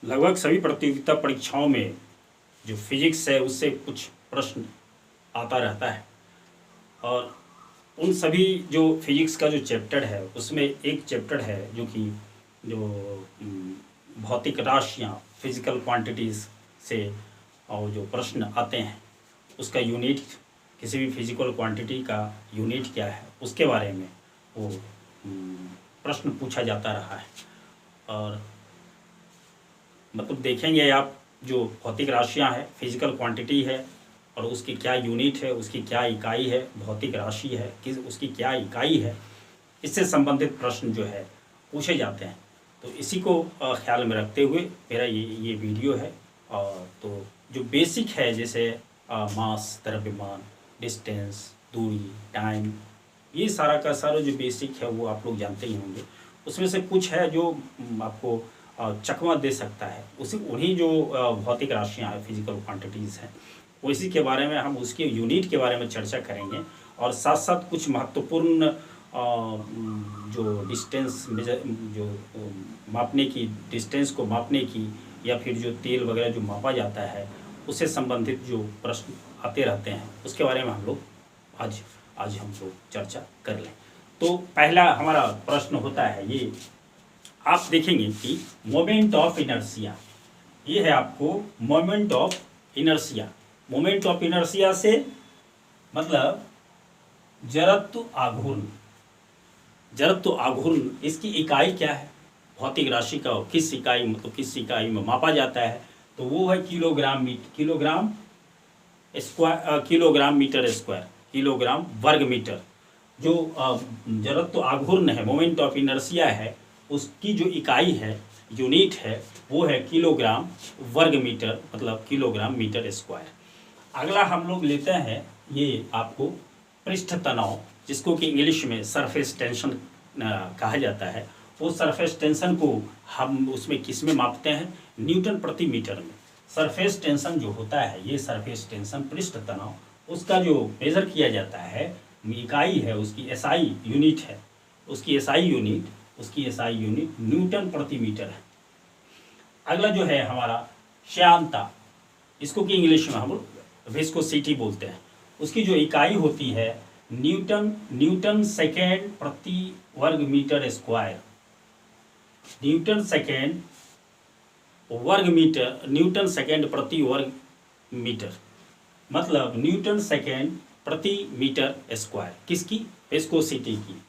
लगभग सभी प्रतियोगिता परीक्षाओं में जो फिजिक्स है उससे कुछ प्रश्न आता रहता है और उन सभी जो फिजिक्स का जो चैप्टर है उसमें एक चैप्टर है जो कि जो भौतिक राशियाँ फिजिकल क्वांटिटीज़ से और जो प्रश्न आते हैं उसका यूनिट, किसी भी फिजिकल क्वांटिटी का यूनिट क्या है उसके बारे में वो प्रश्न पूछा जाता रहा है। और मतलब देखेंगे आप जो भौतिक राशियाँ हैं फिजिकल क्वांटिटी है और उसकी क्या यूनिट है, उसकी क्या इकाई है, भौतिक राशि है किस उसकी क्या इकाई है, इससे संबंधित प्रश्न जो है पूछे जाते हैं। तो इसी को ख्याल में रखते हुए मेरा ये वीडियो है। और तो जो बेसिक है जैसे मास, द्रव्यमान, डिस्टेंस, दूरी, टाइम, ये सारा का सारा जो बेसिक है वो आप लोग जानते ही होंगे। उसमें से कुछ है जो आपको चकमा दे सकता है, उसी उन्हीं जो भौतिक राशियाँ हैं फिजिकल क्वांटिटीज़ हैं उसी के बारे में हम उसके यूनिट के बारे में चर्चा करेंगे। और साथ साथ कुछ महत्वपूर्ण जो डिस्टेंस जो मापने की, डिस्टेंस को मापने की या फिर जो तेल वगैरह जो मापा जाता है उससे संबंधित जो प्रश्न आते रहते हैं उसके बारे में हम लोग आज हम लोग चर्चा कर लें। तो पहला हमारा प्रश्न होता है ये, आप देखेंगे कि मोमेंट ऑफ इनर्शिया, ये है आपको moment of inertia. Moment of inertia से मतलब जड़त्व आघूर्ण, जड़त्व आघूर्ण इसकी इकाई क्या है, भौतिक राशि का किस इकाई मतलब किस इकाई में मापा जाता है, तो वो है किलोग्राम मीटर स्क्वायर, किलोग्राम वर्ग मीटर। जो जड़त्व आघूर्ण है, मोमेंट ऑफ इनर्शिया है, उसकी जो इकाई है, यूनिट है, वो है किलोग्राम वर्ग मीटर, मतलब किलोग्राम मीटर स्क्वायर। अगला हम लोग लेते हैं ये आपको पृष्ठ तनाव, जिसको कि इंग्लिश में सरफेस टेंशन कहा जाता है। वो सरफेस टेंशन को हम उसमें किस में मापते हैं, न्यूटन प्रति मीटर में। सरफेस टेंशन जो होता है, ये सरफेस टेंशन पृष्ठ तनाव, उसका जो मेज़र किया जाता है, इकाई है उसकी एसआई यूनिट है, उसकी एसआई यूनिट न्यूटन प्रति मीटर है। अगला जो है हमारा श्यानता, इसको कि इंग्लिश में हम विस्कोसिटी बोलते हैं, उसकी जो इकाई होती है न्यूटन सेकेंड प्रति वर्ग मीटर स्क्वायर, न्यूटन सेकेंड प्रति वर्ग मीटर, मतलब न्यूटन सेकेंड प्रति मीटर स्क्वायर, किसकी, विस्कोसिटी की।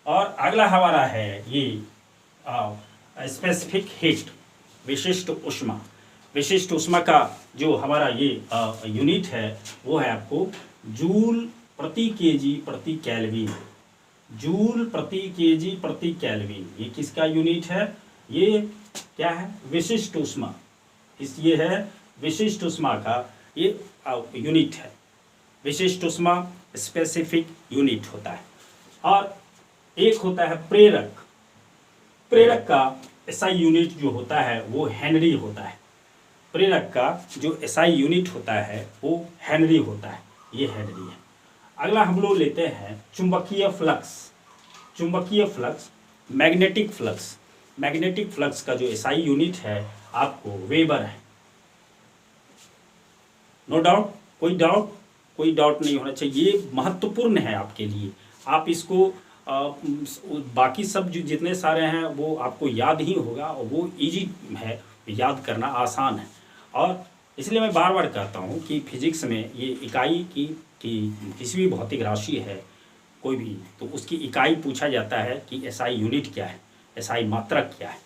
और अगला हमारा है ये स्पेसिफिक हीट, विशिष्ट ऊष्मा। विशिष्ट ऊष्मा का जो हमारा ये यूनिट है वो है आपको जूल प्रति केजी प्रति केल्विन, जूल प्रति केजी प्रति केल्विन। ये किसका यूनिट है, ये क्या है, विशिष्ट ऊष्मा, ये है विशिष्ट ऊष्मा का ये यूनिट है। विशिष्ट ऊष्मा स्पेसिफिक यूनिट होता है। और एक होता है प्रेरक, प्रेरक का एसआई यूनिट जो होता है वो हेनरी होता है, प्रेरक का जो एसआई यूनिट होता है वो हेनरी होता है, ये हेनरी है। अगला हम लोग लेते हैं चुंबकीय फ्लक्स, चुंबकीय flux, magnetic flux. Magnetic flux का जो एसआई यूनिट है आपको वेबर है। नो डाउट, कोई डाउट नहीं होना चाहिए, ये महत्वपूर्ण है आपके लिए। आप इसको बाकी सब जो जितने सारे हैं वो आपको याद ही होगा और वो इजी है, याद करना आसान है। और इसलिए मैं बार बार कहता हूँ कि फिजिक्स में ये इकाई की किसी भी भौतिक राशि है कोई भी, तो उसकी इकाई पूछा जाता है कि एसआई यूनिट क्या है, एसआई मात्रक क्या है।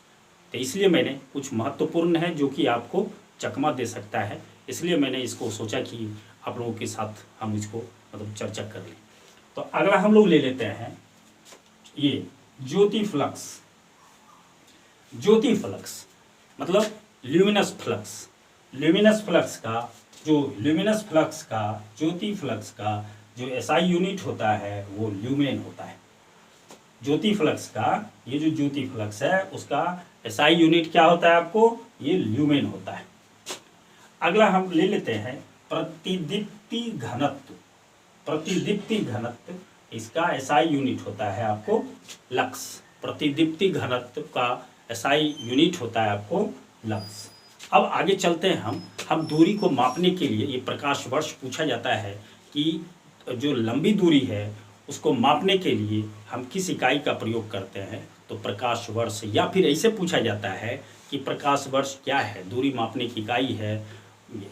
तो इसलिए मैंने कुछ महत्वपूर्ण है जो कि आपको चकमा दे सकता है, इसलिए मैंने इसको सोचा कि आप लोगों के साथ हम इसको मतलब चर्चा कर लें। तो अगला हम लोग ले लेते हैं ये ज्योति फ्लक्स। ज्योति फ्लक्स मतलब ल्यूमिनस फ्लक्स, ल्यूमिनस फ्लक्स का ज्योति फ्लक्स का जो एसआई यूनिट होता है वो ल्यूमेन होता है। ज्योति फ्लक्स का ये जो ज्योति फ्लक्स है उसका एसआई यूनिट क्या होता है आपको, ये ल्यूमेन होता है। अगला हम ले लेते हैं प्रतिदीप्ति घनत्व, प्रतिदीप्ति घनत्व, इसका एसआई यूनिट होता है आपको लक्स। प्रतिदीप्ति घनत्व का एसआई यूनिट होता है आपको लम्स। अब आगे चलते हैं हम दूरी को मापने के लिए, ये प्रकाश वर्ष पूछा जाता है कि जो लंबी दूरी है उसको मापने के लिए हम किस इकाई का प्रयोग करते हैं, तो प्रकाश वर्ष। या फिर ऐसे पूछा जाता है कि प्रकाश वर्ष क्या है, दूरी मापने की इकाई है,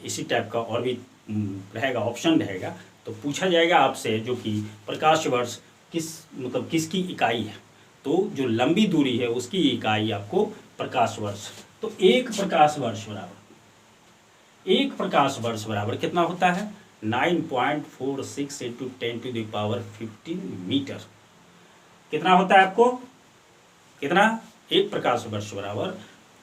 इसी टाइप का और भी रहेगा, ऑप्शन रहेगा। तो पूछा जाएगा आपसे जो कि प्रकाश वर्ष किसकी इकाई है, तो जो लंबी दूरी है उसकी इकाई आपको प्रकाश वर्ष। तो एक प्रकाश वर्ष बराबर कितना होता है, 9.46 इंटू 10⁻15 मीटर। कितना होता है आपको, कितना, एक प्रकाश वर्ष बराबर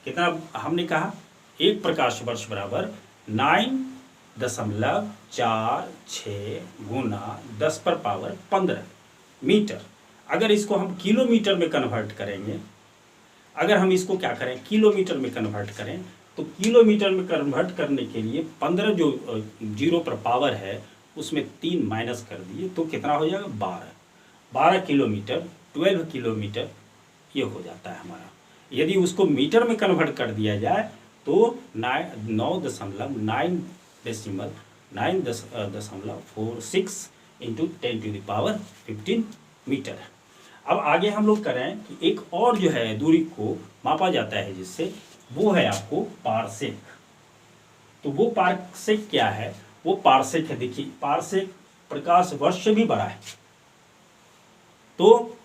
कितना, हमने कहा एक प्रकाश वर्ष बराबर 9.46 गुना 10⁻15 मीटर। अगर इसको हम किलोमीटर में कन्वर्ट करेंगे, अगर हम इसको क्या करें, किलोमीटर में कन्वर्ट करें, तो किलोमीटर में कन्वर्ट करने के लिए 15 जो जीरो पर पावर है उसमें 3 माइनस कर दिए तो कितना हो जाएगा, 12 किलोमीटर, 12 किलोमीटर ये हो जाता है हमारा। यदि उसको मीटर में कन्वर्ट कर दिया जाए तो 9.46 इंटू 10⁻15 मीटर है। अब आगे हम लोग करें कि एक और जो है दूरी को मापा जाता है जिससे, वो है आपको पारसेक। तो वो पारसेक क्या है, वो पारसेक है, देखिए पारसेक प्रकाश वर्ष से भी बड़ा है। तो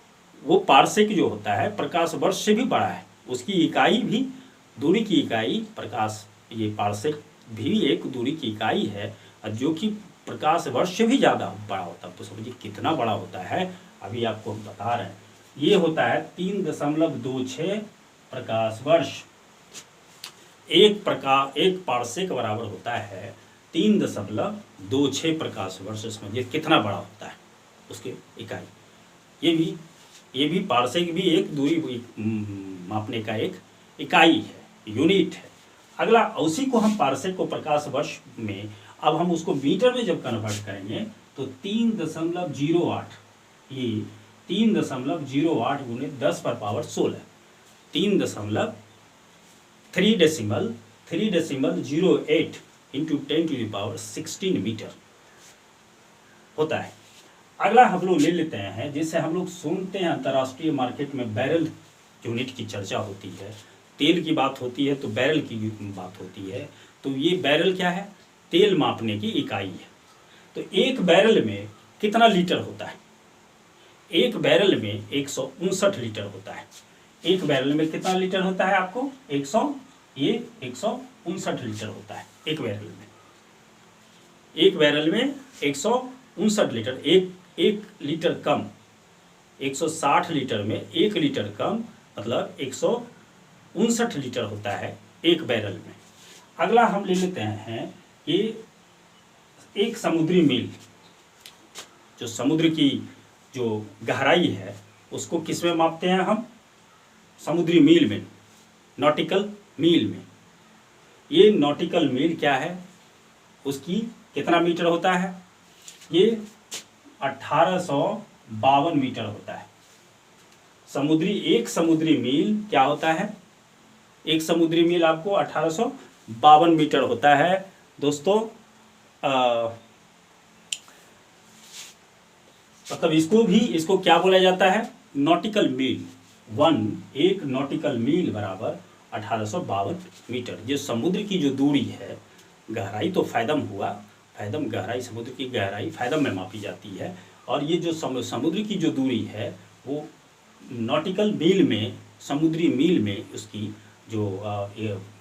वो पारसेक जो होता है प्रकाश वर्ष से भी बड़ा है, उसकी इकाई भी, दूरी की इकाई प्रकाश, ये पारसेक भी एक दूरी की इकाई है जो कि प्रकाश वर्ष से भी ज़्यादा बड़ा होता है। तो समझिए कितना बड़ा होता है, अभी आपको हम बता रहे हैं। ये होता है 3.26 प्रकाश वर्ष। एक पारसेक बराबर होता है 3.26 प्रकाश वर्ष। समझिए कितना बड़ा होता है उसकी इकाई। ये भी पारसेक भी एक दूरी मापने का एक इकाई है, यूनिट है। अगला, उसी को हम पारसेक को प्रकाश वर्ष में, अब हम उसको मीटर में जब कन्वर्ट करेंगे तो 3.08, ये 3.08 गुने 10⁻16, 3.08 इंटू 10⁻16 मीटर होता है। अगला हम लोग ले लेते हैं, जिससे हम लोग सुनते हैं अंतर्राष्ट्रीय मार्केट में बैरल यूनिट की चर्चा होती है, तेल की बात होती है तो बैरल की बात होती है। तो ये बैरल क्या है, तेल मापने की इकाई है। तो एक बैरल में कितना लीटर होता है, एक बैरल में 159 लीटर होता है। एक बैरल में कितना लीटर होता है आपको, 159 लीटर होता है एक बैरल में। एक बैरल में 159 लीटर, एक लीटर कम, 160 लीटर में 1 लीटर कम, मतलब 159 लीटर होता है एक बैरल में। अगला हम ले लेते हैं कि एक समुद्री मील, जो समुद्र की जो गहराई है उसको किस में मापते हैं हम, समुद्री मील में, नॉटिकल मील में। ये नॉटिकल मील क्या है, उसकी कितना मीटर होता है, ये 1852 मीटर होता है। एक समुद्री मील क्या होता है, एक समुद्री मील आपको 1852 मीटर होता है दोस्तों। मतलब इसको क्या बोला जाता है, नॉटिकल मील। एक नॉटिकल मील बराबर 1852 मीटर। ये समुद्र की जो दूरी है, गहराई तो फैदम हुआ, फैदम गहराई, समुद्र की गहराई फैदम में मापी जाती है। और ये जो समुद्र की जो दूरी है वो नॉटिकल मील में, समुद्री मील में उसकी जो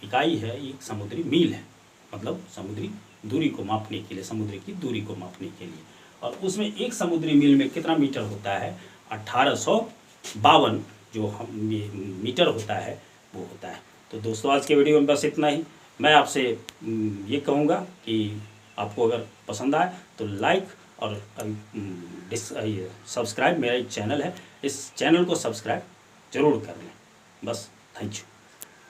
इकाई है ये समुद्री मील है। मतलब समुद्री दूरी को मापने के लिए, समुद्र की दूरी को मापने के लिए। और उसमें एक समुद्री मील में कितना मीटर होता है, 1852 जो हम ये मीटर होता है वो होता है। तो दोस्तों आज के वीडियो में बस इतना ही। मैं आपसे ये कहूँगा कि आपको अगर पसंद आए तो लाइक और सब्सक्राइब, मेरा एक चैनल है, इस चैनल को सब्सक्राइब जरूर कर लें। बस, थैंक यू।